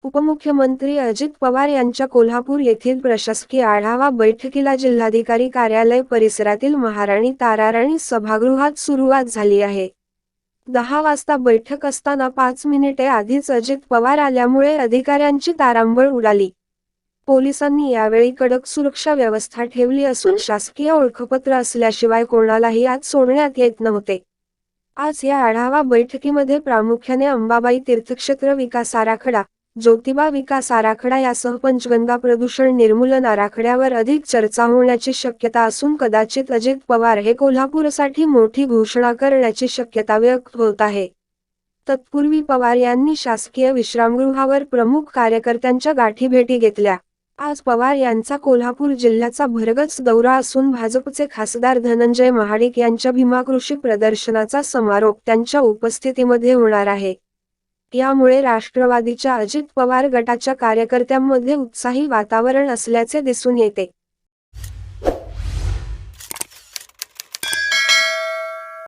उपमुख्यमंत्री अजित पवार यांच्या कोल्हापूर येथील प्रशासकीय आढावा बैठकीला जिल्हाधिकारी कार्यालय परिसरातील महाराणी ताराराणी सभागृहात सुरुवात झाली आहे. 10 वाजता बैठक असताना 5 मिनिटे आधीच अजित पवार आल्यामुळे अधिकाऱ्यांची तारांबळ उडाली. पोलिसांनी यावेळी कडक सुरक्षा व्यवस्था ठेवली असून शासकीय ओळखपत्र असल्याशिवाय कोणालाही आत सोडण्यात येत नव्हते. आज या आढावा बैठकीमध्ये प्रामुख्याने अंबाबाई तीर्थक्षेत्र विकास आराखडा, ज्योतिबा विकास आराखडा यासह पंचगंगा प्रदूषण निर्मूलन आराखड्यावर अधिक चर्चा होण्याची शक्यता असून कदाचित अजित पवार हे कोल्हापूरसाठी मोठी घोषणा करण्याची शक्यता व्यक्त होत आहे. तत्पूर्वी पवार यांनी शासकीय विश्रामगृहावर प्रमुख कार्यकर्त्यांच्या गाठीभेटी घेतल्या. आज पवार यांचा कोल्हापूर जिल्ह्याचा भरगच्च दौरा असून भाजपचे खासदार धनंजय महाडिक यांच्या भीमा कृषी प्रदर्शनाचा समारोप त्यांच्या उपस्थितीमध्ये होणार आहे. यामुळे राष्ट्रवादीच्या अजित पवार गटाच्या कार्यकर्त्यांमध्ये उत्साही वातावरण असल्याचे दिसून येते.